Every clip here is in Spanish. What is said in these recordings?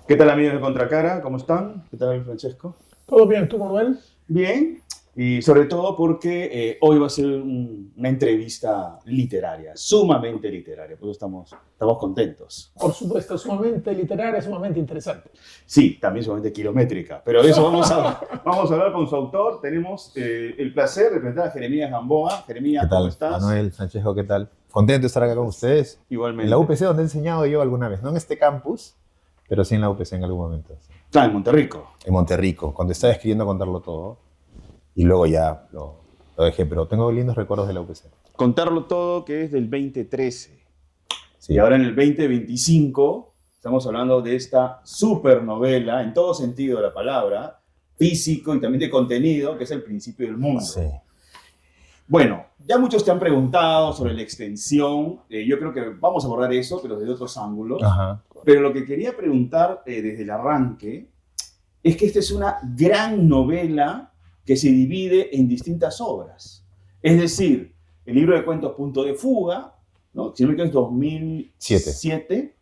¿Qué tal amigos de Contracara? ¿Cómo están? ¿Qué tal Francesco? ¿Todo bien tú, Manuel? Bien, y sobre todo porque hoy va a ser una entrevista literaria, sumamente literaria, por eso estamos contentos. Por supuesto, sumamente literaria, sumamente interesante. Sí, también sumamente kilométrica, pero de eso vamos a hablar con su autor. Tenemos el placer de presentar a Jeremías Gamboa. ¿Qué Jeremías, ¿cómo tal? estás? Manuel, Francesco, ¿qué tal? Contento de estar acá con ustedes. En Igualmente. la UPC, donde he enseñado yo alguna vez, no en este campus, pero sí en la UPC en algún momento. Sí. Está en Monterrico. En Monterrico, cuando estaba escribiendo Contarlo Todo, y luego ya lo dejé, pero tengo lindos recuerdos de la UPC. Contarlo todo, que es del 2013. Sí. Y ahora en el 2025 estamos hablando de esta supernovela, en todo sentido de la palabra, físico y también de contenido, que es El principio del mundo. Sí. Bueno, ya muchos te han preguntado sobre la extensión. Yo creo que vamos a abordar eso, pero desde otros ángulos. Ajá. Pero lo que quería preguntar desde el arranque es que esta es una gran novela que se divide en distintas obras. Es decir, el libro de cuentos Punto de Fuga, ¿no? Si no me equivoco, es 2007.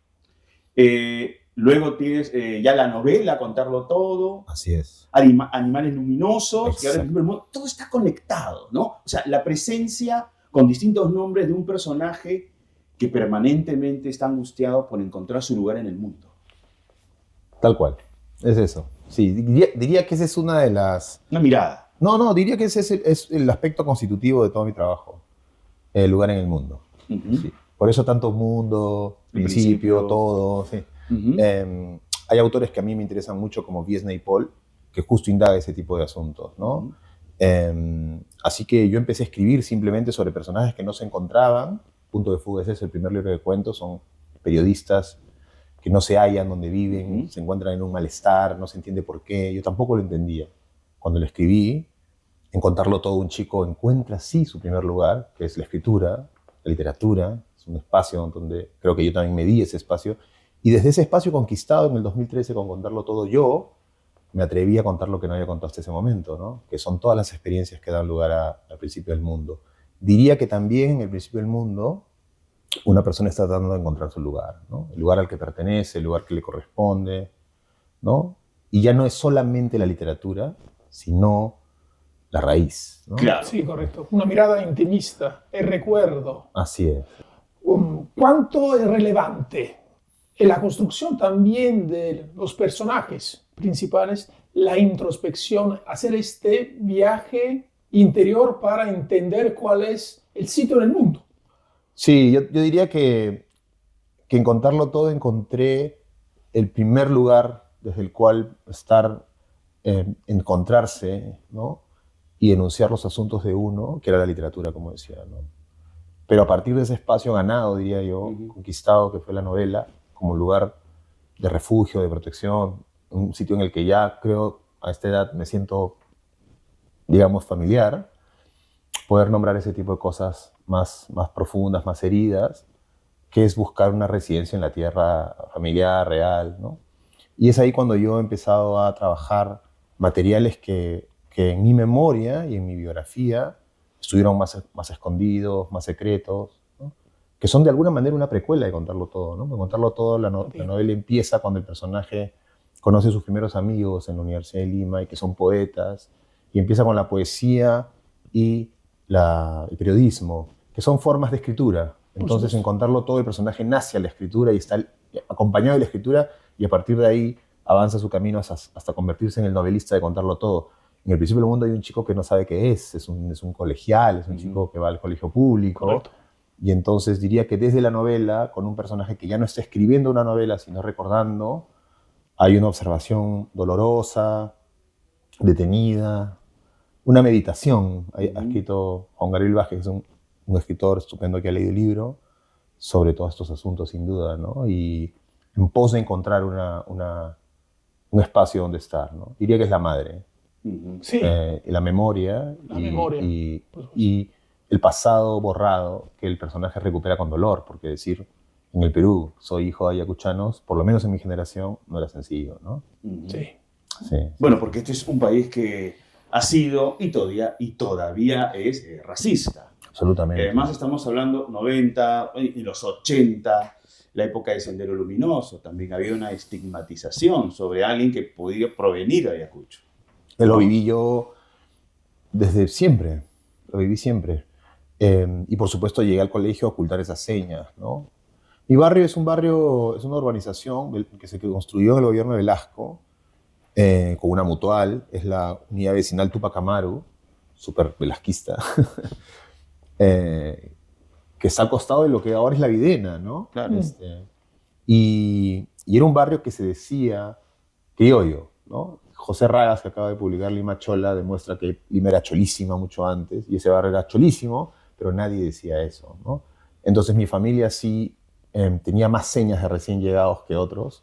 Luego tienes ya la novela Contarlo Todo. Así es. Animales luminosos. Y ahora, todo está conectado, ¿no? O sea, la presencia con distintos nombres de un personaje que permanentemente está angustiado por encontrar su lugar en el mundo. Tal cual. Es eso. Sí, diría que esa es una de las... Una mirada. No, diría que ese es el aspecto constitutivo de todo mi trabajo. El lugar en el mundo. Uh-huh. Sí. Por eso tanto mundo, principio, todo. Sí. Uh-huh. Hay autores que a mí me interesan mucho, como Viesna y Paul, que justo indaga ese tipo de asuntos, ¿no? Uh-huh. Así que yo empecé a escribir simplemente sobre personajes que no se encontraban. Punto de Fuga es ese, el primer libro de cuentos. Son periodistas que no se hallan donde viven, uh-huh, se encuentran en un malestar, no se entiende por qué. Yo tampoco lo entendía. Cuando lo escribí, en Contarlo Todo, un chico encuentra sí su primer lugar, que es la escritura, la literatura. Es un espacio donde creo que yo también me di ese espacio. Y desde ese espacio conquistado en el 2013 con Contarlo Todo, yo me atreví a contar lo que no había contado hasta ese momento, ¿no? Que son todas las experiencias que dan lugar al principio del mundo. Diría que también en el principio del mundo una persona está tratando de encontrar su lugar, ¿no? El lugar al que pertenece, el lugar que le corresponde, ¿no? Y ya no es solamente la literatura, sino la raíz, ¿no? Claro. Sí, correcto. Una mirada intimista, el recuerdo. Así es. ¿Cuánto es relevante en la construcción también de los personajes principales la introspección, hacer este viaje interior para entender cuál es el sitio en el mundo? Sí, yo diría que en Contarlo Todo encontré el primer lugar desde el cual encontrarse, ¿no? Y enunciar los asuntos de uno, que era la literatura, como decía, ¿no? Pero a partir de ese espacio ganado, diría yo, uh-huh, conquistado, que fue la novela, como lugar de refugio, de protección, un sitio en el que ya creo a esta edad me siento, digamos, familiar, poder nombrar ese tipo de cosas más profundas, más heridas, que es buscar una residencia en la tierra familiar, real, ¿no? Y es ahí cuando yo he empezado a trabajar materiales que en mi memoria y en mi biografía estuvieron más escondidos, más secretos, ¿no? Que son de alguna manera una precuela de Contarlo Todo, ¿no? Porque Contarlo Todo, la novela empieza cuando el personaje conoce a sus primeros amigos en la Universidad de Lima y que son poetas, y empieza con la poesía y el periodismo, que son formas de escritura. Entonces, en Contarlo Todo, el personaje nace a la escritura y está acompañado de la escritura, y a partir de ahí avanza su camino hasta convertirse en el novelista de Contarlo Todo. En el principio del mundo hay un chico que no sabe qué es un colegial, es un chico que va al colegio público. Correcto. Y entonces diría que desde la novela, con un personaje que ya no está escribiendo una novela, sino recordando, hay una observación dolorosa, detenida, una meditación. Ha escrito Juan Gabriel Vázquez, que es un escritor estupendo que ha leído el libro, sobre todos estos asuntos, sin duda, ¿no? Y en pos de encontrar un espacio donde estar, ¿no? Diría que es la madre. Sí. La memoria, y el pasado borrado que el personaje recupera con dolor, porque decir, en el Perú, soy hijo de ayacuchanos, por lo menos en mi generación, no era sencillo, ¿no? Sí. Sí. Bueno, porque este es un país que ha sido y todavía es racista. Absolutamente. Además estamos hablando 90 y los 80. la época de Sendero Luminoso, también había una estigmatización sobre alguien que podía provenir de Ayacucho. Lo viví yo desde siempre, lo viví siempre. Y por supuesto llegué al colegio a ocultar esas señas, ¿no? Mi barrio es una urbanización que se construyó en el gobierno de Velasco, con una mutual, es la unidad vecinal Tupac Amaru, súper velasquista, que está al costado de lo que ahora es La Videna, ¿no? Claro. Y era un barrio que se decía criollo, ¿no? José Ragas, que acaba de publicar Lima Chola, demuestra que Lima era cholísima mucho antes, y ese barrio era cholísimo, pero nadie decía eso, ¿no? Entonces mi familia sí tenía más señas de recién llegados que otros,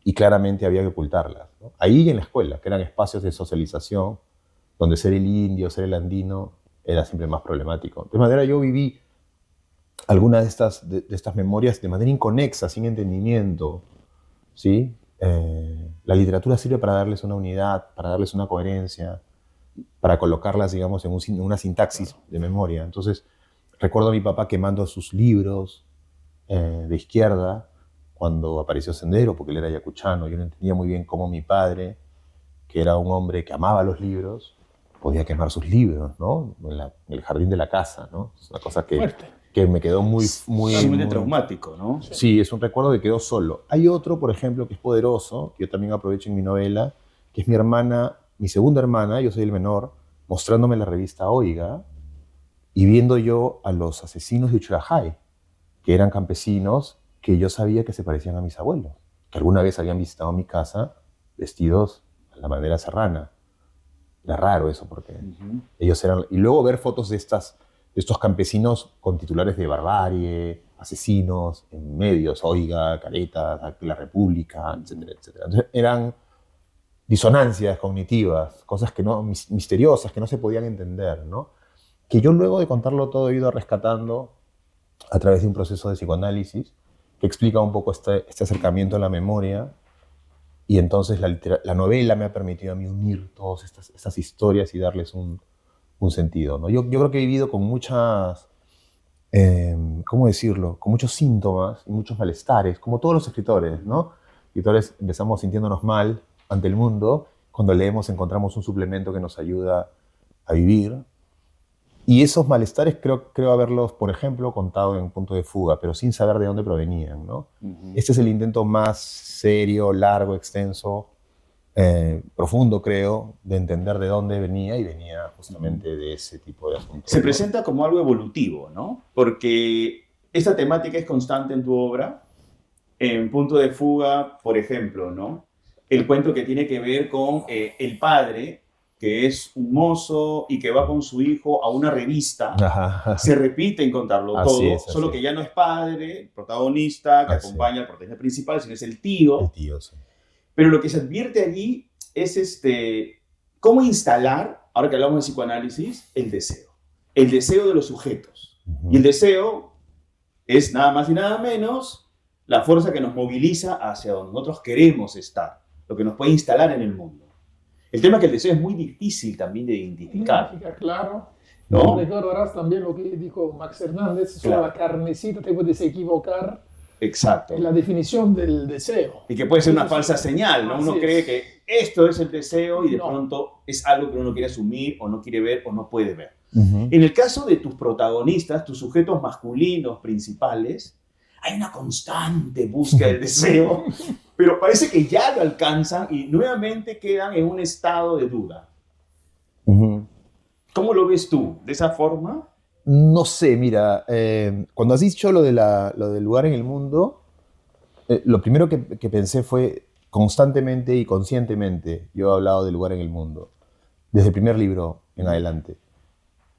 y claramente había que ocultarlas, ¿no? Ahí y en la escuela, que eran espacios de socialización, donde ser el indio, ser el andino, era siempre más problemático. De manera, yo viví algunas de estas memorias de manera inconexa, sin entendimiento, ¿sí? La literatura sirve para darles una unidad, para darles una coherencia, para colocarlas, digamos, en una sintaxis de memoria. Entonces, recuerdo a mi papá quemando sus libros de izquierda cuando apareció Sendero, porque él era ayacuchano. Yo no entendía muy bien cómo mi padre, que era un hombre que amaba los libros, podía quemar sus libros, ¿no? En el jardín de la casa, ¿no? Es una cosa que me quedó muy traumático, ¿no? Sí, es un recuerdo que quedó solo. Hay otro, por ejemplo, que es poderoso, que yo también aprovecho en mi novela, que es mi hermana, mi segunda hermana, yo soy el menor, mostrándome la revista Oiga y viendo yo a los asesinos de Uchurajay, que eran campesinos que yo sabía que se parecían a mis abuelos, que alguna vez habían visitado mi casa vestidos a la manera serrana. Era raro eso, porque ellos eran... Y luego ver fotos de estos campesinos con titulares de barbarie, asesinos, en medios, Oiga, Caretas, La República, etcétera, etcétera. Entonces, eran disonancias cognitivas, cosas misteriosas, que no se podían entender, ¿no? Que yo luego de contarlo todo he ido rescatando a través de un proceso de psicoanálisis que explica un poco este acercamiento a la memoria. Y entonces la novela me ha permitido a mí unir todas estas historias y darles un sentido, ¿no? Yo creo que he vivido con muchas, ¿cómo decirlo? Con muchos síntomas y muchos malestares, como todos los escritores, ¿no? Escritores empezamos sintiéndonos mal ante el mundo, cuando leemos encontramos un suplemento que nos ayuda a vivir. Y esos malestares creo haberlos, por ejemplo, contado en Punto de Fuga, pero sin saber de dónde provenían, ¿no? Este es el intento más serio, largo, extenso, profundo, creo, de entender de dónde venía, y venía justamente de ese tipo de asuntos. Se presenta como algo evolutivo, ¿no? Porque esta temática es constante en tu obra. En Punto de Fuga, por ejemplo, ¿no? El cuento que tiene que ver con el padre, que es un mozo y que va con su hijo a una revista, se repite en contarlo todo, solo que ya no es padre, protagonista, que acompaña al protagonista principal, sino es el tío. El tío, sí. Pero lo que se advierte allí es cómo instalar, ahora que hablamos de psicoanálisis, el deseo de los sujetos. Y el deseo es nada más y nada menos la fuerza que nos moviliza hacia donde nosotros queremos estar, lo que nos puede instalar en el mundo. El tema es que el deseo es muy difícil también de identificar. Claro. ¿No? Recordarás también lo que dijo Max Hernández sobre la carnecita, te puedes equivocar. Exacto. En la definición del deseo. Y que puede ser una falsa señal, ¿no? Uno cree que esto es el deseo y de pronto es algo que uno quiere asumir o no quiere ver o no puede ver. En el caso de tus protagonistas, tus sujetos masculinos principales, hay una constante búsqueda del deseo, pero parece que ya lo alcanzan y nuevamente quedan en un estado de duda. ¿Cómo lo ves tú? ¿De esa forma? No sé, mira, cuando has dicho lo del lugar en el mundo, lo primero que pensé fue constantemente y conscientemente, yo he hablado del lugar en el mundo, desde el primer libro en adelante.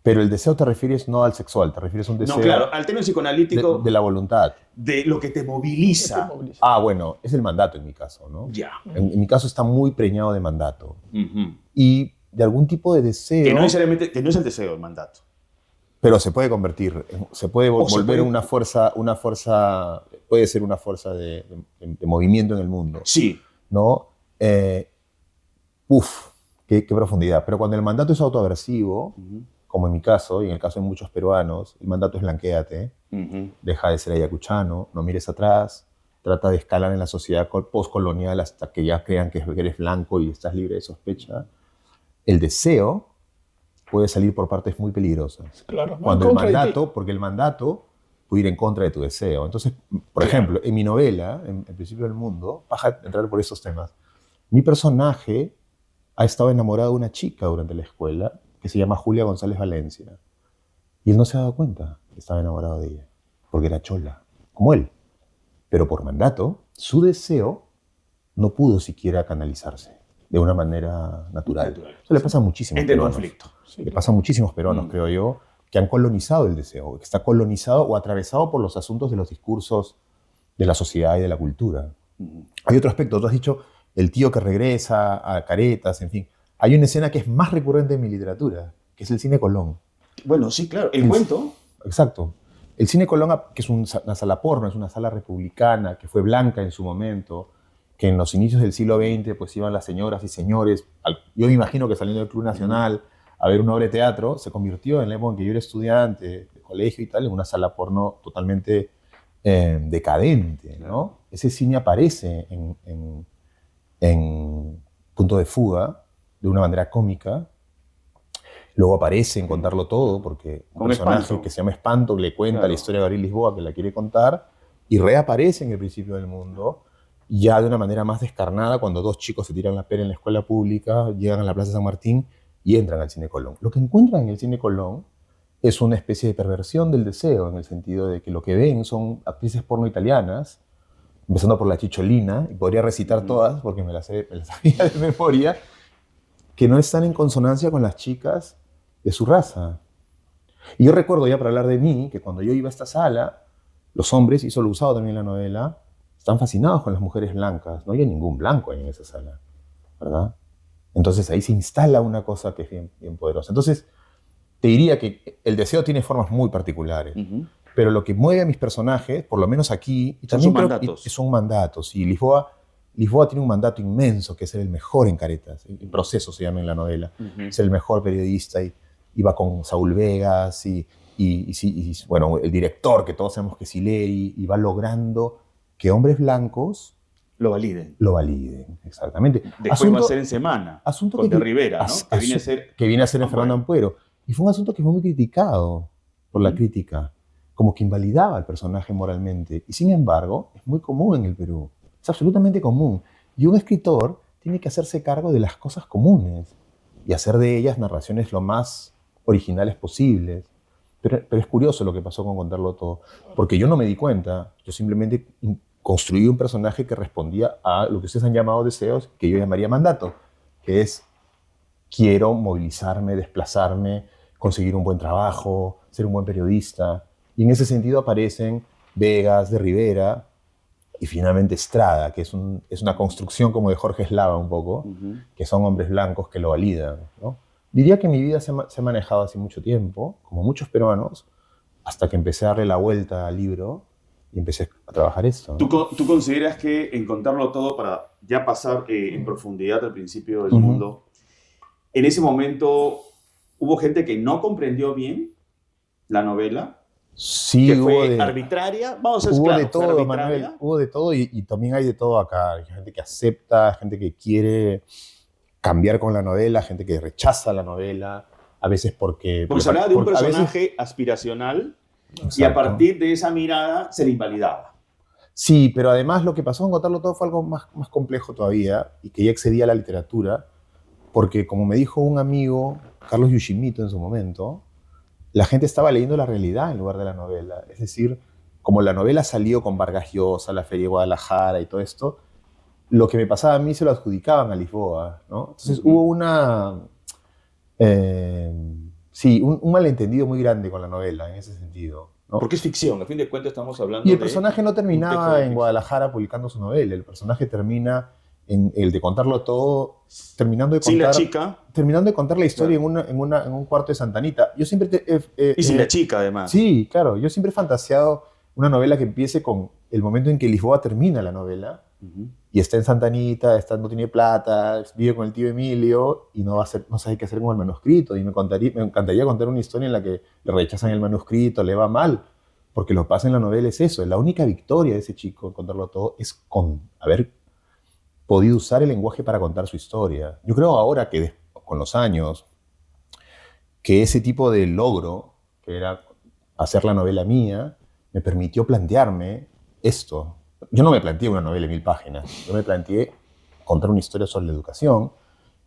Pero el deseo te refieres no al sexual, te refieres a un deseo... No, claro, al término psicoanalítico... De la voluntad. De lo que te moviliza. Ah, bueno, es el mandato en mi caso, ¿no? Ya. En mi caso está muy preñado de mandato. Y de algún tipo de deseo... Que no necesariamente, que no es el deseo, el mandato. Pero se puede convertir, se puede volver una fuerza, puede ser una fuerza de movimiento en el mundo. Sí. ¿No? Qué profundidad. Pero cuando el mandato es autoaversivo, como en mi caso, y en el caso de muchos peruanos, el mandato es blanquéate, deja de ser ayacuchano, no mires atrás, trata de escalar en la sociedad postcolonial hasta que ya crean que eres blanco y estás libre de sospecha. El deseo puede salir por partes muy peligrosas. Claro, Cuando el mandato, porque el mandato puede ir en contra de tu deseo. Entonces, por ejemplo, en mi novela, en Principio del Mundo, vas a entrar por esos temas. Mi personaje ha estado enamorado de una chica durante la escuela que se llama Julia González Valencia. Y él no se ha dado cuenta que estaba enamorado de ella, porque era chola, como él. Pero por mandato, su deseo no pudo siquiera canalizarse de una manera natural. Eso le pasa a muchísimos peruanos. Conflicto. Le pasa a muchísimos peruanos, creo yo, que han colonizado el deseo, que está colonizado o atravesado por los asuntos de los discursos de la sociedad y de la cultura. Hay otro aspecto, tú has dicho el tío que regresa a caretas, en fin. Hay una escena que es más recurrente en mi literatura, que es el cine Colón. Bueno, sí, claro, el cuento. Exacto. El cine Colón, que es una sala porno, es una sala republicana, que fue blanca en su momento, que en los inicios del siglo XX pues iban las señoras y señores, yo me imagino que saliendo del Club Nacional a ver una obra de teatro, se convirtió en la época en que yo era estudiante de colegio y tal, en una sala porno totalmente decadente, ¿no? Ese cine aparece en Punto de Fuga de una manera cómica. Luego aparece en Contarlo Todo, porque un personaje Espanto, que se llama Espanto le cuenta la historia de Gabriel Lisboa, que la quiere contar, y reaparece en El Principio del Mundo, ya de una manera más descarnada, cuando dos chicos se tiran la pera en la escuela pública, llegan a la Plaza San Martín y entran al Cine Colón. Lo que encuentran en el Cine Colón es una especie de perversión del deseo, en el sentido de que lo que ven son actrices porno italianas, empezando por la Chicholina, y podría recitar todas, porque me las sabía de memoria, que no están en consonancia con las chicas de su raza. Y yo recuerdo, ya para hablar de mí, que cuando yo iba a esta sala, los hombres, y eso lo he usado también en la novela, están fascinados con las mujeres blancas. No hay ningún blanco ahí en esa sala, ¿verdad? Entonces ahí se instala una cosa que es bien, bien poderosa. Entonces, te diría que el deseo tiene formas muy particulares, pero lo que mueve a mis personajes, por lo menos aquí, y también son mandatos. Y Lisboa tiene un mandato inmenso, que es ser el mejor en caretas. El proceso se llama en la novela. Ser el mejor periodista, y va con Saúl Vegas, y bueno, el director, que todos sabemos que es Sileri, y va logrando que hombres blancos lo validen. Lo validen, exactamente. Después va a ser en Semana, con De Rivera, ¿no? Que viene a ser en Fernando Ampuero. Y fue un asunto que fue muy criticado por la crítica, como que invalidaba al personaje moralmente. Y sin embargo, es muy común en el Perú. Es absolutamente común. Y un escritor tiene que hacerse cargo de las cosas comunes y hacer de ellas narraciones lo más originales posibles. Pero es curioso lo que pasó con Contarlo Todo, porque yo no me di cuenta. Yo simplemente construí un personaje que respondía a lo que ustedes han llamado deseos, que yo llamaría mandato, que es: quiero movilizarme, desplazarme, conseguir un buen trabajo, ser un buen periodista. Y en ese sentido aparecen Vegas, De Rivera y finalmente Estrada, que es una construcción como de Jorge Eslava un poco, que son hombres blancos que lo validan, ¿no? Diría que mi vida se ha manejado hace mucho tiempo, como muchos peruanos, hasta que empecé a darle la vuelta al libro y empecé a trabajar esto, ¿no? ¿Tú consideras que en Contarlo Todo, para ya pasar en profundidad al Principio del Mundo, en ese momento hubo gente que no comprendió bien la novela? Sí, que fue arbitraria, vamos a ser claros, de todo, Manuel, hubo de todo, y también hay de todo acá. Hay gente que acepta, gente que quiere cambiar con la novela, gente que rechaza la novela, a veces porque se hablaba de un personaje aspiracional. Exacto. Y a partir de esa mirada se le invalidaba. Sí, pero además lo que pasó en Contarlo Todo fue algo más complejo todavía, y que ya excedía la literatura, porque como me dijo un amigo, Carlos Yushimito, en su momento, la gente estaba leyendo la realidad en lugar de la novela. Es decir, como la novela salió con Vargas Llosa, la Feria de Guadalajara y todo esto, lo que me pasaba a mí se lo adjudicaban a Lisboa, ¿no? Entonces hubo un malentendido muy grande con la novela en ese sentido, ¿no? Porque es ficción, a fin de cuentas estamos hablando y el personaje no terminaba en Guadalajara publicando su novela, el personaje termina en el de Contarlo Todo, terminando de contar la historia, claro, en un cuarto de Santa Anita. Yo siempre y sin la chica, además. Sí, claro. Yo siempre he fantaseado una novela que empiece con el momento en que Lisboa termina la novela, y está en Santa Anita, no tiene plata, vive con el tío Emilio y no sabe qué hacer con el manuscrito. Y me encantaría contar una historia en la que le rechazan el manuscrito, le va mal, porque lo que pasa en la novela es eso. La única victoria de ese chico en contarlo todo es haber podido usar el lenguaje para contar su historia. Yo creo ahora que con los años, que ese tipo de logro, que era hacer la novela mía, me permitió plantearme esto. Yo no me planteé una novela de 1000 páginas, yo me planteé contar una historia sobre la educación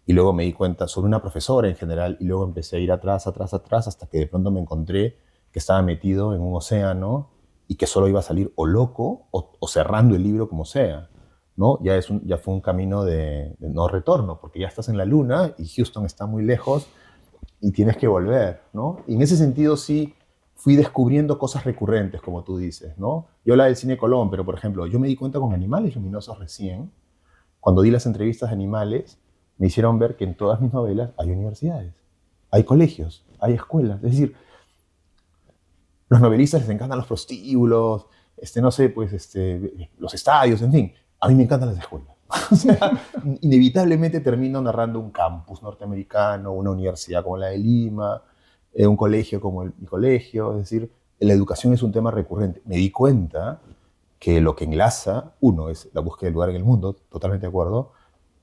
y luego me di cuenta sobre una profesora en general y luego empecé a ir atrás, hasta que de pronto me encontré que estaba metido en un océano y que solo iba a salir o loco o cerrando el libro como sea, ¿no? Ya fue un camino de no retorno, porque ya estás en la luna y Houston está muy lejos y tienes que volver, ¿no? Y en ese sentido sí fui descubriendo cosas recurrentes, como tú dices, ¿no? Yo hablaba del cine Colón, pero por ejemplo, yo me di cuenta con Animales Luminosos recién, cuando di las entrevistas de Animales, me hicieron ver que en todas mis novelas hay universidades, hay colegios, hay escuelas. Es decir, los novelistas les encantan los prostíbulos, no sé, pues, los estadios, en fin. A mí me encantan las escuelas. O sea, inevitablemente termino narrando un campus norteamericano, una universidad como la de Lima, un colegio como mi colegio. Es decir, la educación es un tema recurrente. Me di cuenta que lo que enlaza, uno, es la búsqueda del lugar en el mundo, totalmente de acuerdo.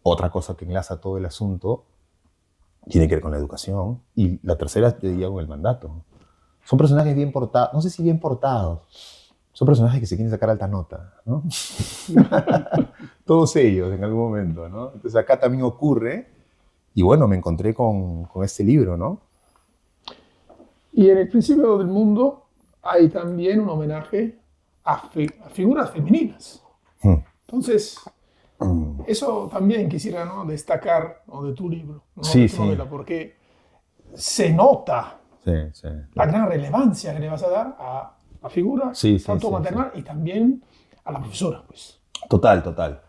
Otra cosa que enlaza todo el asunto tiene que ver con la educación. Y la tercera, yo diría, con el mandato. Son personajes bien portados, no sé si bien portados, son personajes que se quieren sacar alta nota, ¿no? Todos ellos en algún momento, ¿no? Entonces acá también ocurre, y bueno, me encontré con este libro, ¿no? Y en El Principio del Mundo hay también un homenaje a figuras femeninas. Entonces, eso también quisiera, ¿no?, destacar, ¿no?, de tu libro, ¿no?, Sí, de tu sí. novela, porque se nota Sí. la gran relevancia que le vas a dar a figuras, Sí, tanto maternal y también a la profesora, pues. Total.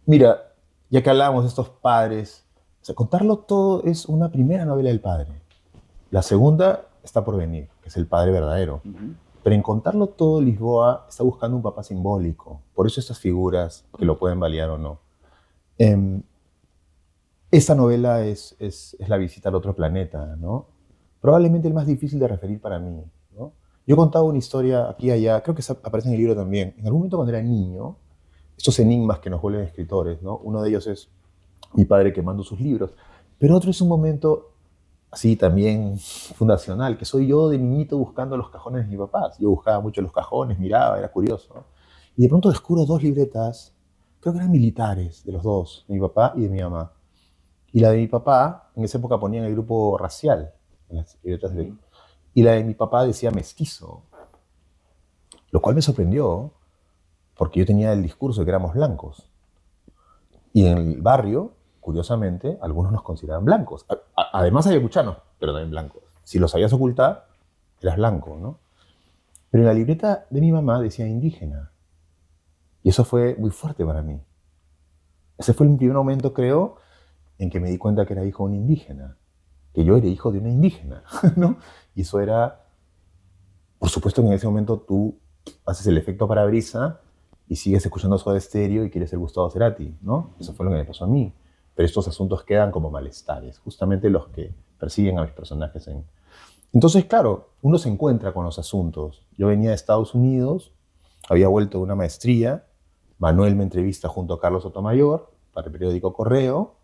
Mira, ya que hablamos de estos padres, o sea, contarlo todo es una primera novela del padre. La segunda está por venir, que es El Padre Verdadero. Pero en contarlo todo, Lisboa está buscando un papá simbólico. Por eso estas figuras, que lo pueden validar o no. Esta novela es la visita al otro planeta, ¿no? Probablemente el más difícil de referir para mí, ¿no? Yo he contado una historia aquí y allá, creo que aparece en el libro también. En algún momento cuando era niño, estos enigmas que nos vuelven escritores, ¿no? Uno de ellos es mi padre quemando sus libros, pero otro es un momento así también fundacional, que soy yo de niñito buscando los cajones de mis papás. Yo buscaba mucho los cajones, miraba, era curioso, ¿no? Y de pronto descubro 2 libretas, creo que eran militares, de los dos, de mi papá y de mi mamá. Y la de mi papá, en esa época ponían el grupo racial, en las libretas y la de mi papá decía mestizo, lo cual me sorprendió, porque yo tenía el discurso de que éramos blancos. Y en el barrio, curiosamente, algunos nos consideraban blancos. Además hay ayacuchanos, pero también blancos. Si los sabías ocultar, eras blanco, ¿no? Pero en la libreta de mi mamá decía indígena. Y eso fue muy fuerte para mí. Ese fue el primer momento, creo, en que me di cuenta que era hijo de un indígena. Que yo era hijo de una indígena, ¿no? Y eso era... Por supuesto que en ese momento tú haces el efecto parabrisa y sigues escuchando Soda Stereo y quieres ser Gustavo Cerati, ¿no? Eso fue lo que me pasó a mí. Pero estos asuntos quedan como malestares, justamente los que persiguen a mis personajes. Entonces, claro, uno se encuentra con los asuntos. Yo venía de Estados Unidos, había vuelto de una maestría, Manuel me entrevista junto a Carlos Sotomayor para el periódico Correo.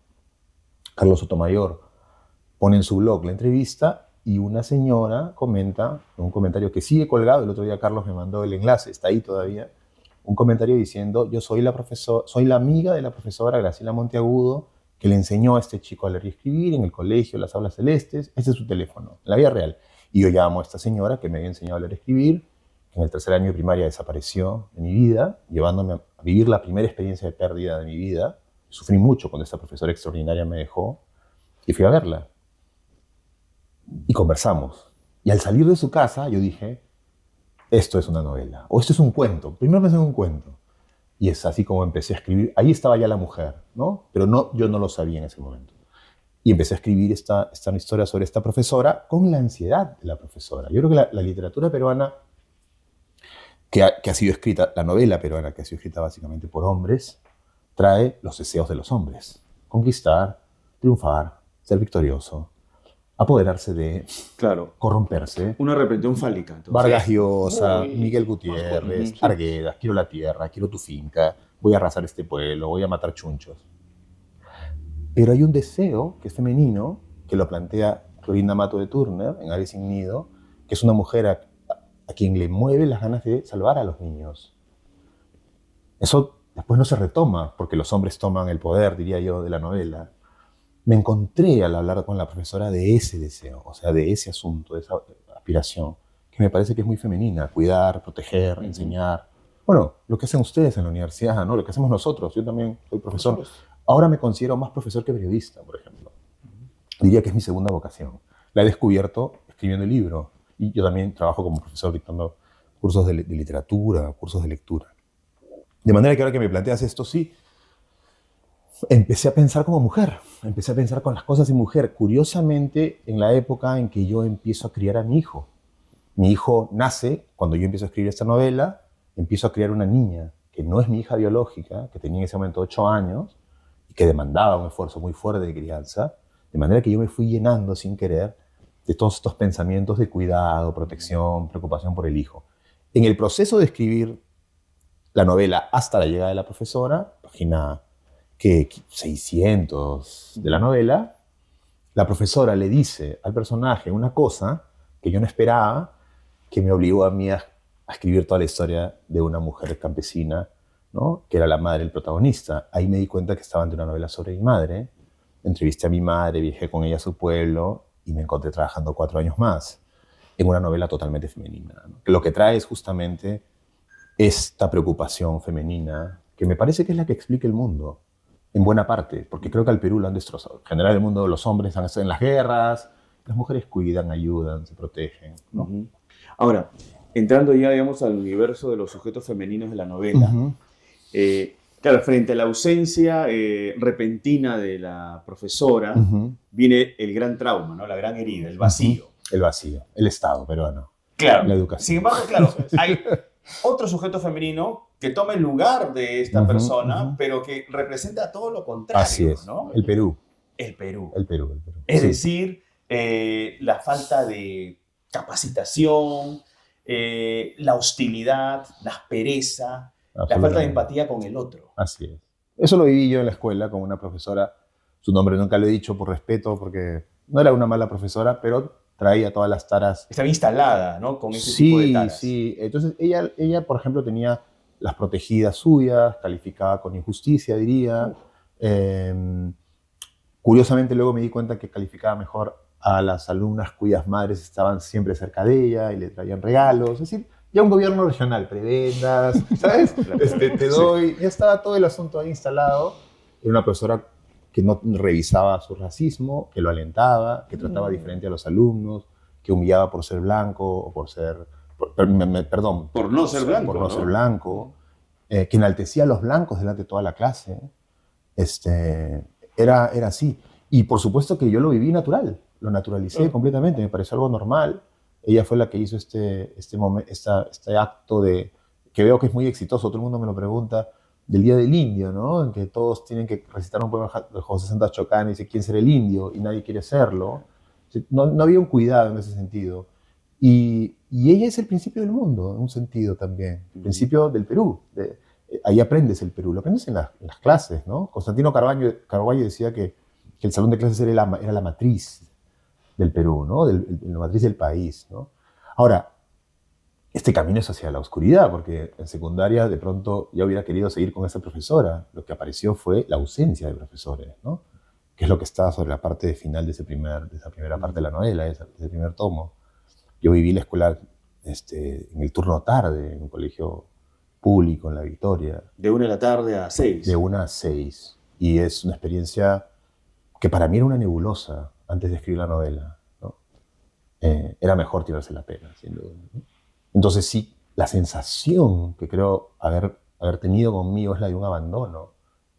Carlos Sotomayor pone en su blog la entrevista y una señora comenta, un comentario que sigue colgado, el otro día Carlos me mandó el enlace, está ahí todavía, un comentario diciendo: yo soy la amiga de la profesora Graciela Monteagudo, que le enseñó a este chico a leer y escribir en el colegio, las aulas celestes. Este es su teléfono, en la vida real. Y yo llamo a esta señora que me había enseñado a leer y escribir, que en el 3er año de primaria desapareció de mi vida, llevándome a vivir la primera experiencia de pérdida de mi vida. Sufrí mucho cuando esta profesora extraordinaria me dejó y fui a verla. Y conversamos. Y al salir de su casa, yo dije: esto es una novela, o esto es un cuento. Primero pensé en un cuento. Y es así como empecé a escribir. Ahí estaba ya la mujer, ¿no? Pero no, yo no lo sabía en ese momento. Y empecé a escribir esta historia sobre esta profesora con la ansiedad de la profesora. Yo creo que la literatura peruana, que ha sido escrita, la novela peruana que ha sido escrita básicamente por hombres, trae los deseos de los hombres. Conquistar, triunfar, ser victorioso, apoderarse de, Claro. corromperse. Una repetición fálica. Entonces. Vargas Llosa, Muy Miguel Gutiérrez, sí. Arguedas, quiero la tierra, quiero tu finca, voy a arrasar este pueblo, voy a matar chunchos. Pero hay un deseo que es femenino, que lo plantea Clorinda Mato de Turner en Ave sin nido, que es una mujer a quien le mueve las ganas de salvar a los niños. Eso después no se retoma, porque los hombres toman el poder, diría yo, de la novela. Me encontré al hablar con la profesora de ese deseo, o sea, de ese asunto, de esa aspiración, que me parece que es muy femenina: cuidar, proteger, enseñar. Bueno, lo que hacen ustedes en la universidad, ¿no? Lo que hacemos nosotros. Yo también soy profesor. Ahora me considero más profesor que periodista, por ejemplo. Diría que es mi segunda vocación. La he descubierto escribiendo el libro. Y yo también trabajo como profesor dictando cursos de literatura, cursos de lectura. De manera que ahora que me planteas esto, sí, empecé a pensar como mujer. Empecé a pensar con las cosas de mujer. Curiosamente, en la época en que yo empiezo a criar a mi hijo. Mi hijo nace cuando yo empiezo a escribir esta novela. Empiezo a criar una niña que no es mi hija biológica, que tenía en ese momento 8 años, y que demandaba un esfuerzo muy fuerte de crianza, de manera que yo me fui llenando sin querer de todos estos pensamientos de cuidado, protección, preocupación por el hijo. En el proceso de escribir la novela hasta la llegada de la profesora, página 600 de la novela, la profesora le dice al personaje una cosa que yo no esperaba, que me obligó a mí a escribir toda la historia de una mujer campesina, ¿no? Que era la madre del protagonista. Ahí me di cuenta que estaba ante una novela sobre mi madre. Entrevisté a mi madre, viajé con ella a su pueblo y me encontré trabajando 4 años más en una novela totalmente femenina, ¿no? Lo que trae es justamente esta preocupación femenina, que me parece que es la que explica el mundo, en buena parte, porque creo que al Perú lo han destrozado. En general, el mundo, los hombres han estado en las guerras, las mujeres cuidan, ayudan, se protegen, ¿no? Ahora, entrando ya, digamos, al universo de los sujetos femeninos de la novela, claro, frente a la ausencia repentina de la profesora, viene el gran trauma, ¿no? La gran herida, el vacío. El vacío, el Estado peruano. Claro. La educación. Sin embargo, claro, hay otro sujeto femenino que toma el lugar de esta persona, pero que representa todo lo contrario. Así es, ¿no? el Perú. El Perú. El Perú, el Perú. Es Sí. decir, la falta de capacitación, la hostilidad, la aspereza, la falta de empatía con el otro. Así es. Eso lo viví yo en la escuela con una profesora. Su nombre nunca lo he dicho por respeto, porque no era una mala profesora, pero traía todas las taras. Estaba instalada, ¿no? Con ese tipo de taras. Sí. Entonces ella, por ejemplo, tenía las protegidas suyas, calificaba con injusticia, diría. Curiosamente, luego me di cuenta que calificaba mejor a las alumnas cuyas madres estaban siempre cerca de ella y le traían regalos. Es decir, ya un gobierno regional, prebendas, ¿sabes? Te doy. Ya estaba todo el asunto ahí instalado. Era una profesora que no revisaba su racismo, que lo alentaba, que trataba diferente a los alumnos, que humillaba por ser blanco o por ser... perdón. Por no ser blanco. Por no ser blanco. Que enaltecía a los blancos delante de toda la clase. Era así. Y por supuesto que yo lo viví natural. Lo naturalicé completamente. Me pareció algo normal. Ella fue la que hizo este acto de... que veo que es muy exitoso. Todo el mundo me lo pregunta. Del Día del Indio, ¿no? En que todos tienen que recitar un poema de José Santos Chocán y dice quién será el indio y nadie quiere serlo. No había un cuidado en ese sentido. Y ella es el principio del mundo, en un sentido también. El principio del Perú. Ahí aprendes el Perú, lo aprendes en las clases, ¿no? Constantino Carballo decía que el salón de clases era la matriz del Perú, ¿no? La matriz del país, ¿no? Ahora, este camino es hacia la oscuridad, porque en secundaria de pronto yo hubiera querido seguir con esa profesora. Lo que apareció fue la ausencia de profesores, ¿no? Que es lo que está sobre la parte final de esa primera parte de la novela, de ese primer tomo. Yo viví la escuela en el turno tarde, en un colegio público en La Victoria. De 1 de la tarde a 6. De 1 a 6. Y es una experiencia que para mí era una nebulosa antes de escribir la novela, ¿no? Era mejor tirarse la pena, sin duda, ¿no? Entonces sí, la sensación que creo haber tenido conmigo es la de un abandono,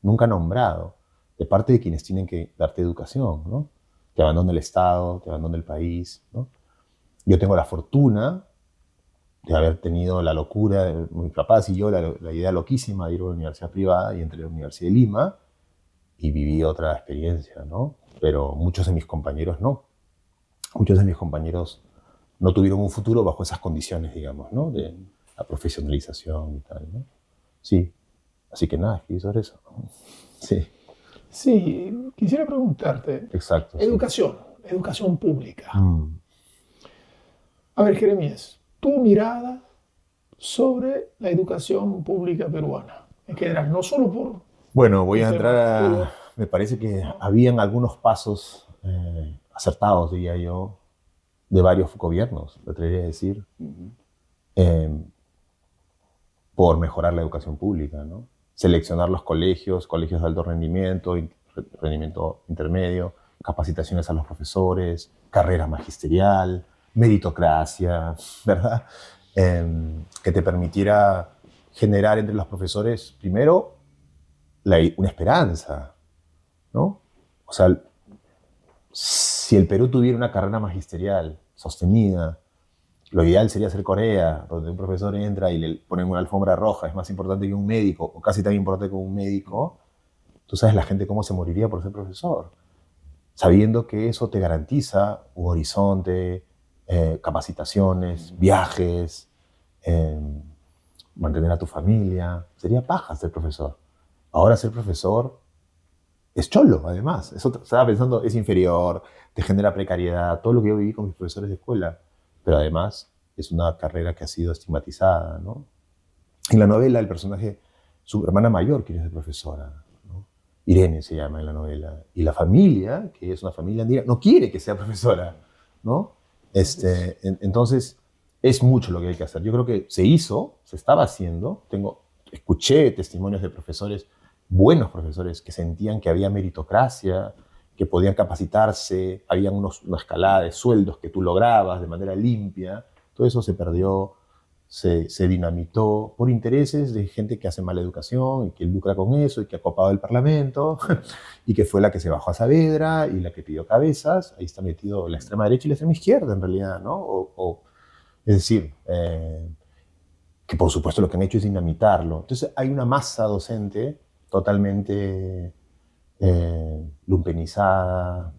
nunca nombrado, de parte de quienes tienen que darte educación, ¿no? Te abandona el Estado, te abandona el país, ¿no? Yo tengo la fortuna de haber tenido la locura, mis papás y yo, la idea loquísima de ir a una universidad privada y entré a la Universidad de Lima y viví otra experiencia, ¿no? Pero muchos de mis compañeros no. Muchos de mis compañeros no tuvieron un futuro bajo esas condiciones, digamos, ¿no? De la profesionalización y tal, ¿no? Sí. Así que nada, escribí sobre eso. Sí. Sí, quisiera preguntarte. Exacto. Educación pública. A ver, Jeremías, tu mirada sobre la educación pública peruana, en general, no solo por... Bueno, voy a entrar a... Me parece que habían algunos pasos acertados, diría yo, de varios gobiernos, me atrevería a decir, por mejorar la educación pública, ¿no? Seleccionar los colegios de alto rendimiento, rendimiento intermedio, capacitaciones a los profesores, carrera magisterial, meritocracia, ¿verdad? Que te permitiera generar entre los profesores, primero, una esperanza, ¿no? O sea, si el Perú tuviera una carrera magisterial sostenida, lo ideal sería ser Corea, donde un profesor entra y le ponen una alfombra roja, es más importante que un médico, o casi tan importante como un médico. Tú sabes la gente cómo se moriría por ser profesor, sabiendo que eso te garantiza un horizonte, capacitaciones, viajes, mantener a tu familia. Sería paja ser profesor. Ahora ser profesor es cholo, además. Eso estaba pensando, es inferior, te genera precariedad, todo lo que yo viví con mis profesores de escuela. Pero además es una carrera que ha sido estigmatizada, ¿no? En la novela, el personaje, su hermana mayor quiere ser profesora, ¿no? Irene se llama en la novela. Y la familia, que es una familia andina, no quiere que sea profesora, ¿no? Entonces, es mucho lo que hay que hacer. Yo creo que se hizo, se estaba haciendo. Escuché testimonios de profesores, buenos profesores, que sentían que había meritocracia, que podían capacitarse, había una escalada de sueldos que tú lograbas de manera limpia. Todo eso se perdió, se dinamitó por intereses de gente que hace mala educación y que lucra con eso y que ha copado el Parlamento y que fue la que se bajó a Saavedra y la que pidió cabezas. Ahí está metido la extrema derecha y la extrema izquierda, en realidad, ¿no? Es decir, que por supuesto lo que han hecho es dinamitarlo. Entonces hay una masa docente totalmente lumpenizada,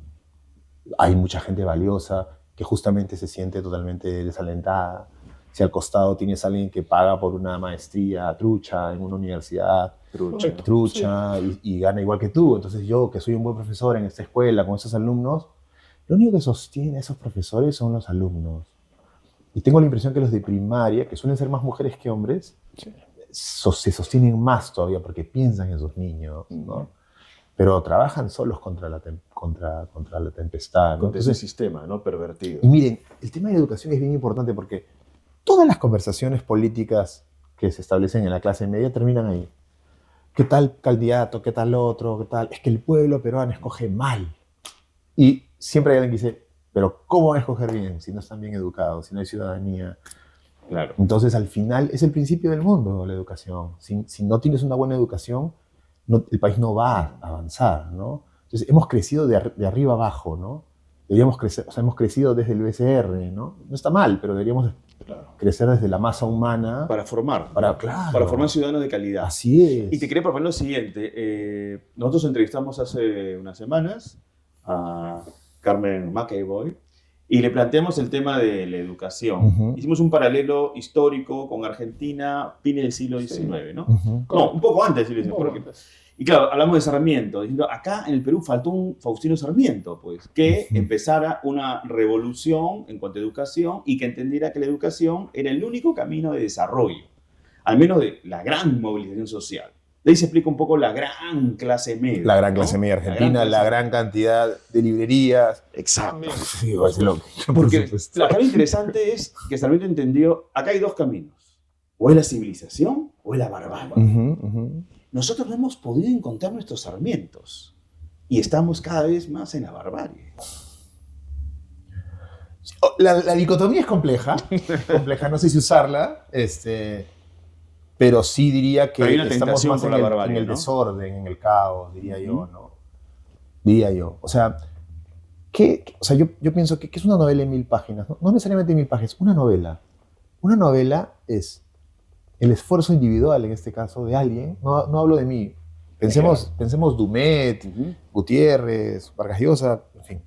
hay mucha gente valiosa que justamente se siente totalmente desalentada. Si al costado tienes a alguien que paga por una maestría trucha en una universidad trucha sí. y gana igual que tú, entonces yo que soy un buen profesor en esta escuela con esos alumnos, lo único que sostiene a esos profesores son los alumnos. Y tengo la impresión que los de primaria, que suelen ser más mujeres que hombres, sí. Se sostienen más todavía porque piensan en sus niños, ¿no? Pero trabajan solos contra la tempestad, ¿no? Contra ese sistema, ¿no? Pervertido. Y miren, el tema de la educación es bien importante porque todas las conversaciones políticas que se establecen en la clase media terminan ahí. ¿Qué tal candidato? ¿Qué tal otro? ¿Qué tal? Es que el pueblo peruano escoge mal. Y siempre hay alguien que dice, pero ¿cómo va a escoger bien si no están bien educados, si no hay ciudadanía? Claro. Entonces, al final, es el principio del mundo, la educación. Si no tienes una buena educación, el país no va a avanzar, ¿no? Entonces, hemos crecido de arriba abajo, ¿no? Deberíamos crecer, o sea, hemos crecido desde el BCR, ¿no? No está mal, pero deberíamos crecer desde la masa humana. Para formar. Para formar ciudadanos de calidad. Así es. Y te quería proponer lo siguiente. Nosotros entrevistamos hace unas semanas a Carmen McAvoy y le planteamos el tema de la educación. Hicimos un paralelo histórico con Argentina, fines del siglo XIX, ¿no? No, un poco antes del siglo XIX. Y claro, hablamos de Sarmiento, diciendo, acá en el Perú faltó un Faustino Sarmiento, pues, que empezara una revolución en cuanto a educación y que entendiera que la educación era el único camino de desarrollo, al menos de la gran movilización social. De ahí se explica un poco la gran clase media. La gran clase media argentina, la gran cantidad de librerías. Exacto. Sí, porque lo que es interesante es que Sarmiento entendió, acá hay dos caminos. O es la civilización o es la barbarie. Nosotros no hemos podido encontrar nuestros sarmientos y estamos cada vez más en la barbarie. La dicotomía es compleja, no sé si usarla, pero sí diría que estamos más en el desorden, en el caos, diría yo, ¿no? Diría yo. O sea, yo pienso que es una novela en 1000 páginas, no necesariamente 1000 páginas, una novela una novela es el esfuerzo individual, en este caso, de alguien. No hablo de mí. Pensemos Dumet, Gutiérrez, Vargas Llosa, en fin.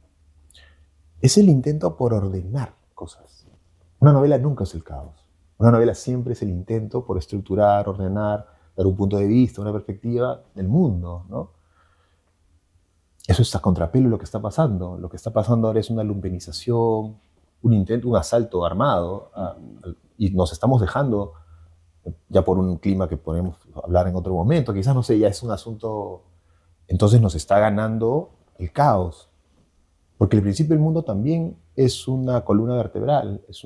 Es el intento por ordenar cosas. Una novela nunca es el caos. Una novela siempre es el intento por estructurar, ordenar, dar un punto de vista, una perspectiva del mundo, ¿no? Eso está a contrapelo de lo que está pasando. Lo que está pasando ahora es una lumpenización, un intento, un asalto armado, y nos estamos dejando, ya por un clima que podemos hablar en otro momento, quizás, no sé, ya es un asunto, entonces nos está ganando el caos. Porque el principio del mundo también es una columna vertebral, es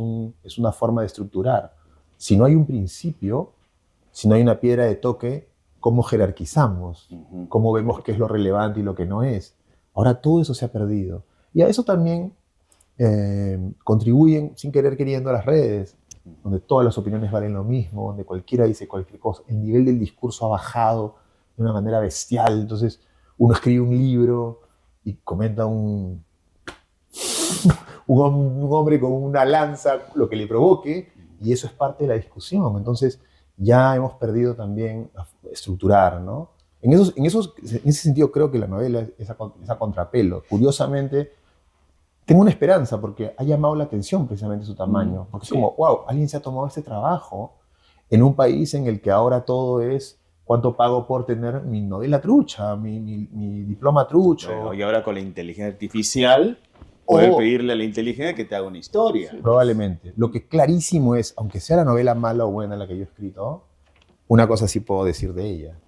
una forma de estructurar. Si no hay un principio, si no hay una piedra de toque, ¿cómo jerarquizamos? ¿Cómo vemos qué es lo relevante y lo que no es? Ahora todo eso se ha perdido. Y a eso también contribuyen, sin querer queriendo, las redes, donde todas las opiniones valen lo mismo, donde cualquiera dice cualquier cosa. El nivel del discurso ha bajado de una manera bestial. Entonces uno escribe un libro y comenta un hombre con una lanza, lo que le provoque, y eso es parte de la discusión. Entonces ya hemos perdido también a estructurar, ¿no? En ese sentido creo que la novela es a contrapelo. Curiosamente, tengo una esperanza porque ha llamado la atención precisamente su tamaño. Porque es como, wow, alguien se ha tomado este trabajo en un país en el que ahora todo es cuánto pago por tener mi novela trucha, mi diploma trucho. Bueno, y ahora con la inteligencia artificial, poder pedirle a la inteligencia que te haga una historia. Probablemente. Lo que clarísimo es, aunque sea la novela mala o buena la que yo he escrito, una cosa sí puedo decir de ella.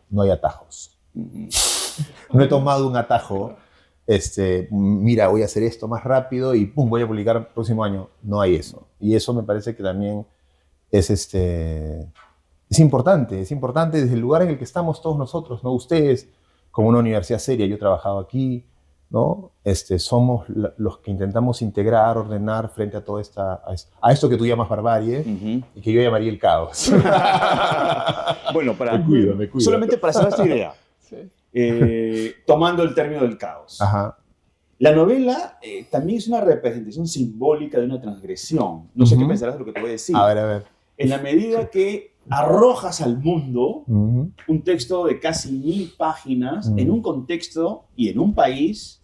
No hay atajos. No he tomado un atajo, mira, voy a hacer esto más rápido y pum, voy a publicar el próximo año. No hay eso. Y eso me parece que también es importante. Es importante desde el lugar en el que estamos todos nosotros, ¿no? Ustedes, como una universidad seria, yo he trabajado aquí, ¿no? Somos los que intentamos integrar, ordenar frente a toda a esto que tú llamas barbarie y que yo llamaría el caos. Bueno, me cuido. Solamente para saber esta idea, tomando el término del caos. Ajá. La novela también es una representación simbólica de una transgresión. No sé qué pensarás de lo que te voy a decir. A ver. En la medida que arrojas al mundo un texto de casi 1000 páginas en un contexto y en un país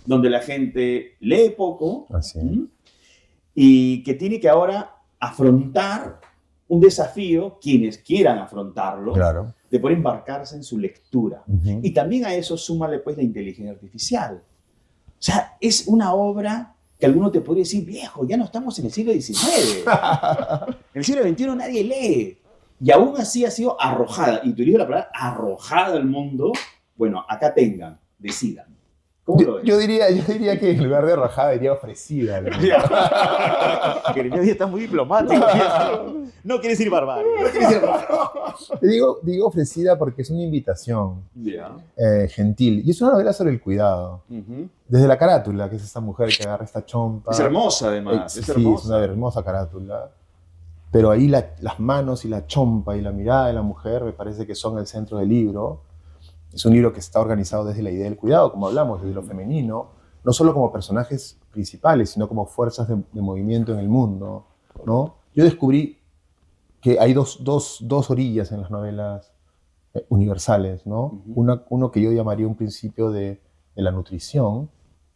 donde la gente lee poco y que tiene que ahora afrontar un desafío, quienes quieran afrontarlo, claro, de poder embarcarse en su lectura. Y también a eso súmale pues la inteligencia artificial. O sea, es una obra que alguno te podría decir, viejo, ya no estamos en el siglo XIX. En el siglo XXI nadie lee. Y aún así ha sido arrojada, y utilizo la palabra arrojada al mundo. Bueno, acá tengan, decidan. ¿Cómo lo ves? Yo diría que en lugar de arrojada diría ofrecida. Que el día está muy diplomático. No quiere decir barbarie. Digo ofrecida porque es una invitación gentil. Y es una novela sobre el cuidado. Desde la carátula, que es esta mujer que agarra esta chompa. Es hermosa, además. Sí, es una hermosa carátula. Pero ahí las manos y la chompa y la mirada de la mujer me parece que son el centro del libro. Es un libro que está organizado desde la idea del cuidado, como hablamos, desde lo femenino, no solo como personajes principales, sino como fuerzas de movimiento en el mundo, ¿no? Yo descubrí que hay dos orillas en las novelas universales, ¿no? Uno que yo llamaría un principio de la nutrición,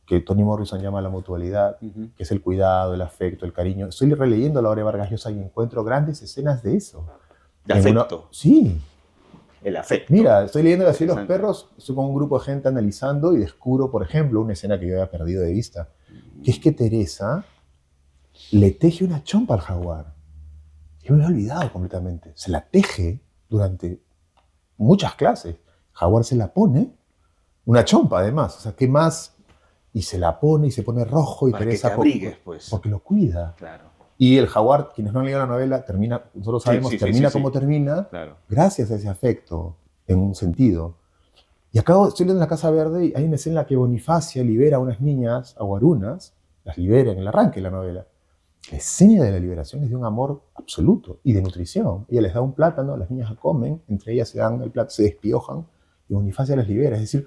que Toni Morrison llama la mutualidad, que es el cuidado, el afecto, el cariño. Estoy releyendo la obra de Vargas Llosa y encuentro grandes escenas de eso. ¿De afecto? Sí. El afecto. Mira, estoy leyendo La ciudad de los perros, estoy con un grupo de gente analizando y descubro, por ejemplo, una escena que yo había perdido de vista, que es que Teresa le teje una chompa al jaguar. Yo me había olvidado completamente. Se la teje durante muchas clases. El jaguar se la pone, una chompa además. O sea, ¿qué más? Y se la pone y se pone rojo y para Teresa... que te abrigues, pues. Porque lo cuida. Claro. Y el jaguar, quienes no han leído la novela, termina, nosotros sabemos, termina como termina, claro, gracias a ese afecto, en un sentido. Y acá estoy leyendo en La Casa Verde y hay una escena en la que Bonifacia libera a unas niñas aguarunas, las libera en el arranque de la novela. La escena de la liberación es de un amor absoluto y de nutrición. Ella les da un plátano, las niñas la comen, entre ellas se dan el plátano, se despiojan y Bonifacia las libera. Es decir,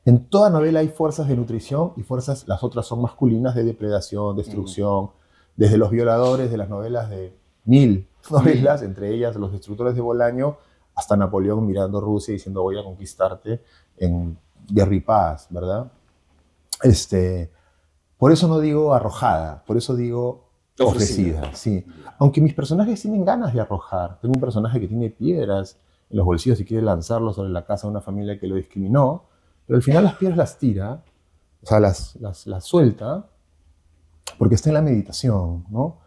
en toda novela hay fuerzas de nutrición y fuerzas, las otras son masculinas, de depredación, destrucción, Desde Los Violadores, de las novelas de 1000 novelas, entre ellas Los Destructores de Bolaño, hasta Napoleón mirando Rusia y diciendo voy a conquistarte en Guerra y Paz, ¿verdad? Por eso no digo arrojada, por eso digo ofrecida, sí. Aunque mis personajes tienen ganas de arrojar. Tengo un personaje que tiene piedras en los bolsillos y quiere lanzarlo sobre la casa de una familia que lo discriminó, pero al final las piedras las tira, o sea, las suelta, porque está en la meditación, ¿no?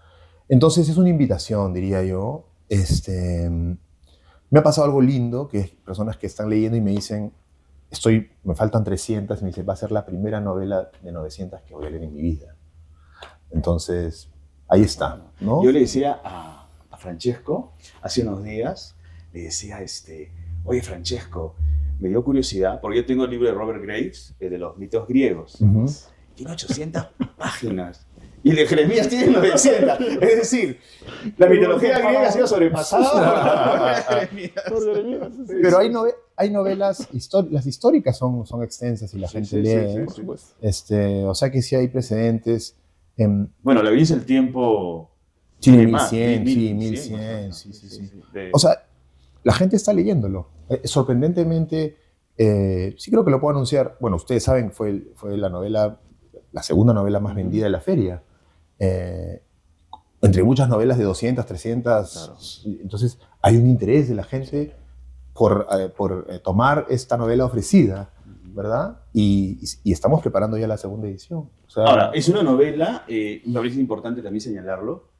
Entonces es una invitación, diría yo. Me ha pasado algo lindo, que es personas que están leyendo y me dicen, me faltan 300, y me dicen, va a ser la primera novela de 900 que voy a leer en mi vida. Entonces, ahí está, ¿no? Yo le decía a Francesco, hace unos días, le decía, oye Francesco, me dio curiosidad, porque yo tengo el libro de Robert Graves, de los mitos griegos. Tiene 800 páginas. Y el de Jeremías tiene 900. Es decir, la mitología griega ha sido sobrepasada por Jeremías. Pero hay novelas, las históricas son extensas y la gente lee. O sea que sí hay precedentes. Bueno, la vivencia del tiempo... Sí, 1100, sí, 1100, sí. O sea, la gente está leyéndolo. Sorprendentemente, sí creo que lo puedo anunciar. Bueno, ustedes saben, fue la segunda novela más vendida de la feria. Entre muchas novelas de 200, 300. Claro. Entonces, hay un interés de la gente por tomar esta novela ofrecida, ¿verdad? Y estamos preparando ya la segunda edición. O sea, ahora, es una novela, me parece importante también señalarlo,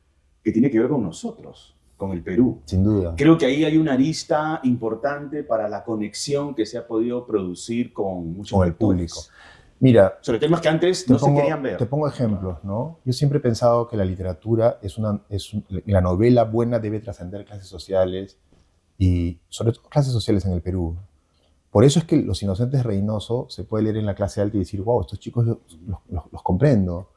que tiene que ver con nosotros, con el Perú. Sin duda. Creo que ahí hay una arista importante para la conexión que se ha podido producir con muchos con el público. Mira, sobre temas que antes no se querían ver. Te pongo ejemplos, ¿no? Yo siempre he pensado que la literatura la novela buena debe trascender clases sociales y sobre todo clases sociales en el Perú. Por eso es que Los Inocentes Reynoso se puede leer en la clase alta y decir, wow, estos chicos los comprendo.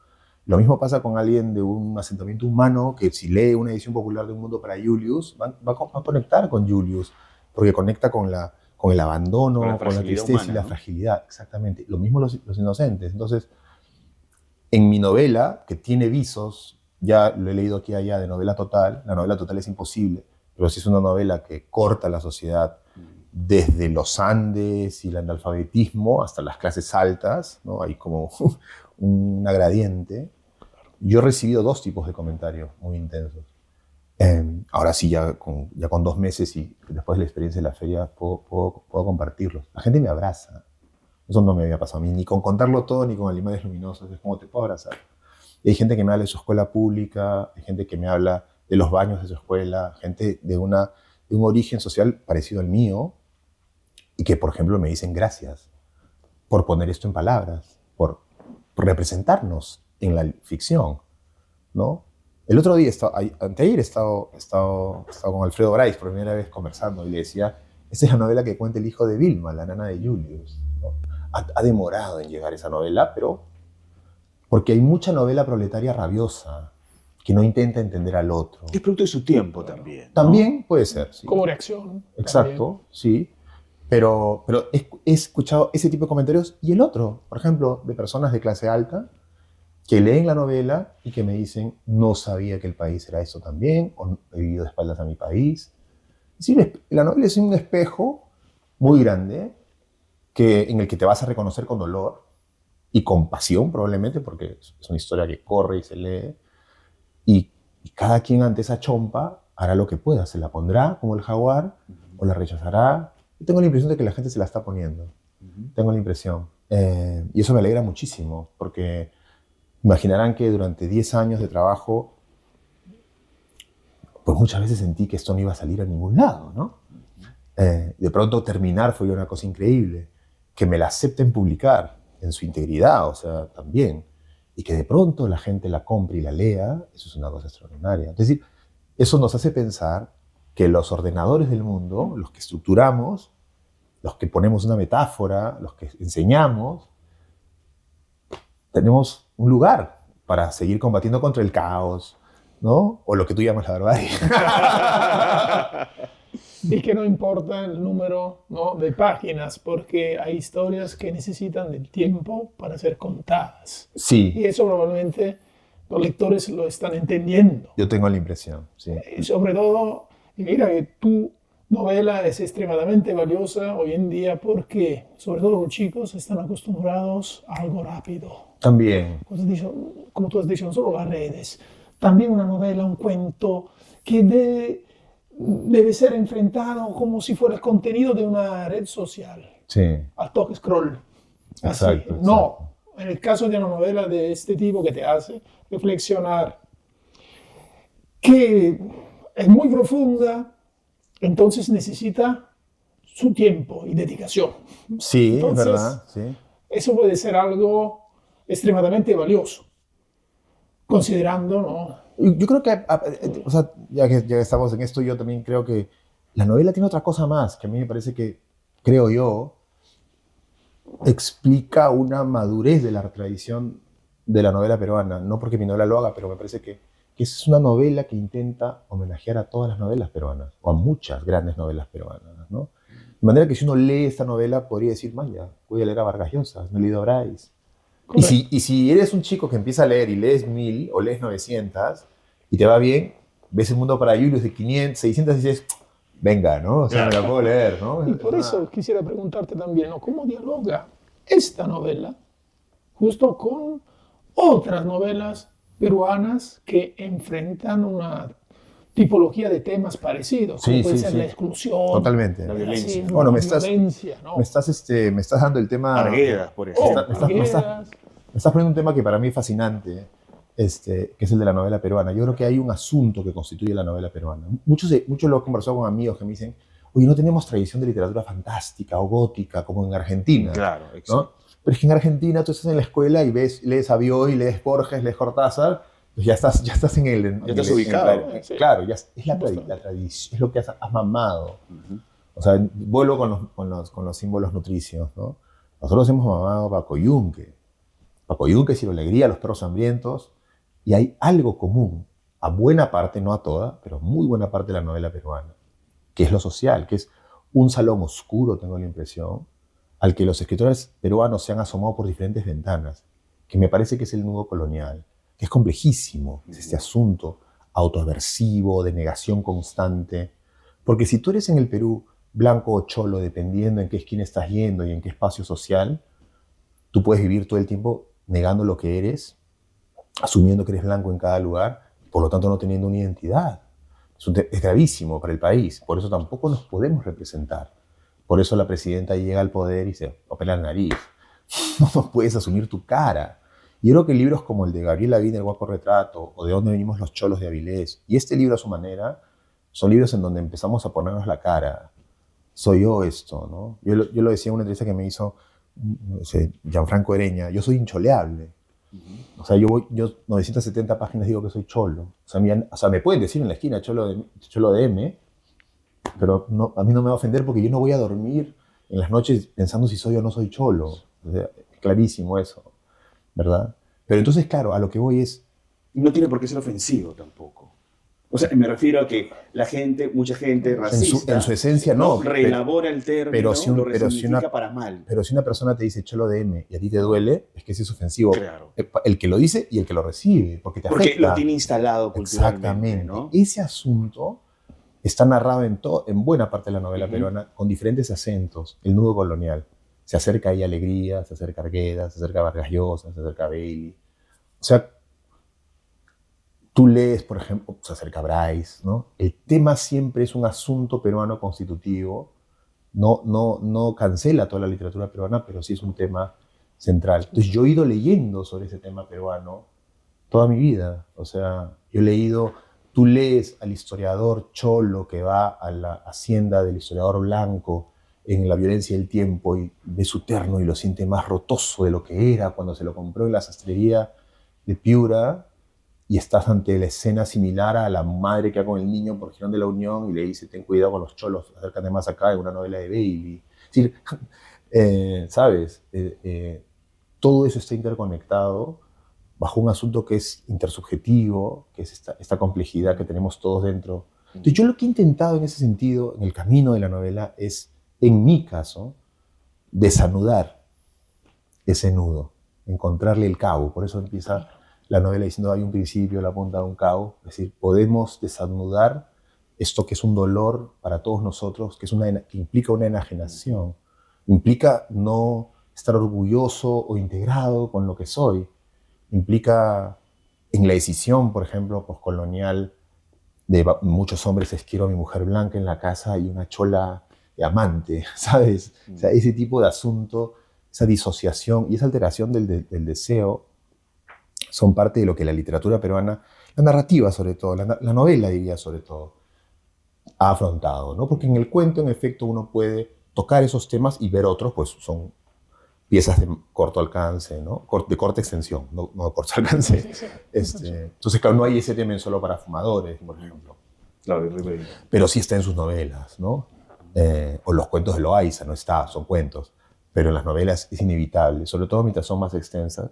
Lo mismo pasa con alguien de un asentamiento humano que si lee una edición popular de Un Mundo para Julius, va a conectar con Julius, porque conecta con el abandono, con la tristeza humana, y la fragilidad. Exactamente. Lo mismo los Inocentes. Entonces, en mi novela, que tiene visos, ya lo he leído aquí y allá de novela total, la novela total es imposible, pero sí es una novela que corta la sociedad desde los Andes y el analfabetismo hasta las clases altas, ¿no? Hay como una gradiente. Yo he recibido 2 tipos de comentarios muy intensos. Ahora sí, ya con 2 meses y después de la experiencia de la feria, puedo compartirlos. La gente me abraza. Eso no me había pasado a mí, ni con contarlo todo, ni con animales luminosos. Es como te puedo abrazar. Y hay gente que me habla de su escuela pública, hay gente que me habla de los baños de su escuela, gente de un origen social parecido al mío, y que, por ejemplo, me dicen gracias por poner esto en palabras, por representarnos en la ficción, ¿no? El otro día, anteayer, he estado con Alfredo Bryce por primera vez conversando y le decía, esta es la novela que cuenta el hijo de Vilma, la nana de Julius, ¿no? Ha demorado en llegar esa novela, pero porque hay mucha novela proletaria rabiosa que no intenta entender al otro. Es producto de su tiempo también, ¿no? También puede ser, sí. Como reacción. Exacto, también. Sí. Pero he escuchado ese tipo de comentarios y el otro, por ejemplo, de personas de clase alta que leen la novela y que me dicen, no sabía que el país era eso también, o he vivido de espaldas a mi país. Es decir, la novela es un espejo muy grande en el que te vas a reconocer con dolor y con pasión probablemente, porque es una historia que corre y se lee, y cada quien ante esa chompa hará lo que pueda, se la pondrá como el jaguar o la rechazará. Yo tengo la impresión de que la gente se la está poniendo. Tengo la impresión. Y eso me alegra muchísimo, porque imaginarán que durante 10 años de trabajo, pues muchas veces sentí que esto no iba a salir a ningún lado, ¿no? De pronto terminar fue una cosa increíble. Que me la acepten publicar en su integridad, o sea, también. Y que de pronto la gente la compre y la lea, eso es una cosa extraordinaria. Es decir, eso nos hace pensar que los ordenadores del mundo, los que estructuramos, los que ponemos una metáfora, los que enseñamos, tenemos un lugar para seguir combatiendo contra el caos, ¿no? O lo que tú llamas la barbarie. Y que no importa el número, ¿no?, de páginas, porque hay historias que necesitan del tiempo para ser contadas. Sí. Y eso probablemente los lectores lo están entendiendo. Yo tengo la impresión, sí. Sobre todo, y mira que tu novela es extremadamente valiosa hoy en día porque, sobre todo los chicos, están acostumbrados a algo rápido. También. Como tú has dicho, no solo las redes, también una novela, un cuento que debe ser enfrentado como si fuera el contenido de una red social, Sí. al toque scroll. Así. Exacto. No, en el caso de una novela de este tipo que te hace reflexionar, que es muy profunda, entonces necesita su tiempo y dedicación. Sí, Entonces, es verdad, sí. Eso puede ser algo extremadamente valioso, considerando, ¿no? Yo creo que, o sea, ya que estamos en esto, yo también creo que la novela tiene otra cosa más, que a mí me parece que, creo yo, explica una madurez de la tradición de la novela peruana. No porque mi novela lo haga, pero me parece que es una novela que intenta homenajear a todas las novelas peruanas, o a muchas grandes novelas peruanas, ¿no? De manera que si uno lee esta novela, podría decir, vaya, voy a leer a Vargas Llosa, no he leído a Bryce. Y si eres un chico que empieza a leer y lees 1000 o lees 900 y te va bien, ves El mundo para Julius de 500, 600 y dices, venga, ¿no? O sea, me la puedo leer, ¿no? Y por eso quisiera preguntarte también, ¿no? ¿Cómo dialoga esta novela justo con otras novelas peruanas que enfrentan una tipología de temas parecidos? Como puede ser la exclusión, totalmente. La violencia. racismo, Bueno, violencia, ¿no? me estás dando el tema... Arguedas, por ejemplo. Me estás poniendo un tema que para mí es fascinante, que es el de la novela peruana. Yo creo que hay un asunto que constituye la novela peruana. Muchos lo he conversado con amigos que me dicen, oye, no tenemos tradición de literatura fantástica o gótica como en Argentina. Claro, ¿no? exacto. Pero es que en Argentina tú estás en la escuela y lees a Bioy, lees Borges, lees Cortázar, pues ya estás en el... Ya estás ubicado. Sí. Claro, ya es la tradición, es lo que has mamado. O sea, vuelvo con los símbolos nutricios, ¿no? Nosotros hemos mamado Paco Yunque, Ciro Alegría, Los perros hambrientos, y hay algo común, a buena parte, no a toda, pero muy buena parte de la novela peruana, que es lo social, que es un salón oscuro, tengo la impresión, al que los escritores peruanos se han asomado por diferentes ventanas, que me parece que es el nudo colonial, que es complejísimo, es este asunto autoaversivo, de negación constante, porque si tú eres en el Perú blanco o cholo, dependiendo en qué esquina estás yendo y en qué espacio social, tú puedes vivir todo el tiempo negando lo que eres, asumiendo que eres blanco en cada lugar, por lo tanto no teniendo una identidad. Es gravísimo para el país, por eso tampoco nos podemos representar. Por eso la presidenta llega al poder y se opera la nariz. No puedes asumir tu cara. Y yo creo que libros como el de Gabriel Lavín, El guapo retrato, o De dónde venimos los cholos de Avilés, y este libro a su manera, son libros en donde empezamos a ponernos la cara. Soy yo esto, ¿no? Yo lo decía en una entrevista que me hizo Gianfranco Ereña, yo soy incholeable. O sea, yo 970 páginas digo que soy cholo. O sea, me pueden decir en la esquina cholo de M, pero a mí no me va a ofender porque yo no voy a dormir en las noches pensando si soy o no soy cholo. O sea, es clarísimo eso, ¿verdad? Pero entonces, claro, a lo que voy es... No tiene por qué ser ofensivo tampoco. O sea, me refiero a que mucha gente racista... En su esencia no. Reelabora el término, lo resignifica para mal. Pero si una persona te dice cholo de M y a ti te duele, es que ese es ofensivo. Claro. El que lo dice y el que lo recibe, porque te afecta. Porque lo tiene instalado culturalmente. Exactamente. ¿No? Ese asunto está narrado en buena parte de la novela peruana con diferentes acentos. El nudo colonial. Se acerca ahí Alegría, se acerca Arguedas, se acerca Vargas Llosa, se acerca Bailey. O sea, tú lees, por ejemplo, se acerca Bryce, ¿no? El tema siempre es un asunto peruano constitutivo. No cancela toda la literatura peruana, pero sí es un tema central. Entonces yo he ido leyendo sobre ese tema peruano toda mi vida. O sea, yo he leído, tú lees al historiador cholo que va a la hacienda del historiador blanco en La violencia del tiempo y ve su terno y lo siente más rotoso de lo que era cuando se lo compró en la sastrería de Piura, y estás ante la escena similar a la madre que va con el niño por Girón de la Unión y le dice, ten cuidado con los cholos, acércate más acá, en una novela de Bailey. Es decir, ¿sabes? Todo eso está interconectado bajo un asunto que es intersubjetivo, que es esta complejidad que tenemos todos dentro. Entonces yo lo que he intentado en ese sentido, en el camino de la novela, es, en mi caso, desanudar ese nudo, encontrarle el cabo. Por eso empieza la novela diciendo hay un principio, la punta de un cabo. Es decir, podemos desanudar esto que es un dolor para todos nosotros, que implica una enajenación, implica no estar orgulloso o integrado con lo que soy, implica en la decisión, por ejemplo, postcolonial, de muchos hombres es quiero a mi mujer blanca en la casa y una chola de amante, ¿sabes? O sea, ese tipo de asunto, esa disociación y esa alteración del deseo son parte de lo que la literatura peruana, la narrativa sobre todo, la novela diría sobre todo, ha afrontado, ¿no? Porque en el cuento, en efecto, uno puede tocar esos temas y ver otros, pues son piezas de corto alcance, ¿no? De corta extensión, no de corto alcance. Entonces, claro, no hay ese tema solo para fumadores, por ejemplo. Claro, pero sí está en sus novelas, ¿no? O los cuentos de Loaiza, no está, son cuentos. Pero en las novelas es inevitable, sobre todo mientras son más extensas,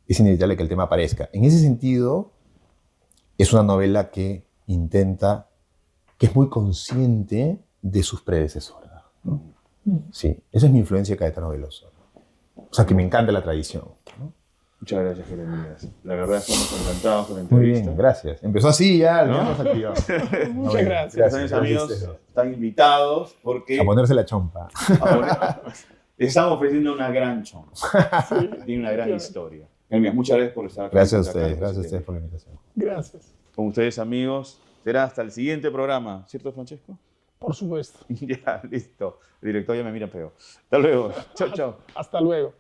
es inevitable que el tema aparezca. En ese sentido, es una novela que intenta, que es muy consciente de sus predecesoras, ¿no? Sí, esa es mi influencia de Caetano Veloso. O sea, que me encanta la tradición, ¿no? Muchas gracias, Jeremías. La verdad, estamos encantados con la Muy entrevista. bien, gracias. Empezó así ya, ¿No? ya nos activamos. Muchas gracias. Gracias, amigos. Están invitados porque A ponerse la chompa. les estamos ofreciendo una gran chompa. Tiene una gran historia. Jeremías, muchas gracias por estar acá. Gracias a ustedes por la invitación. Gracias. Con ustedes, amigos. Será hasta el siguiente programa, ¿cierto, Francesco? Por supuesto. Ya, listo. El director ya me mira feo. Hasta luego. Chao, chao. Hasta luego.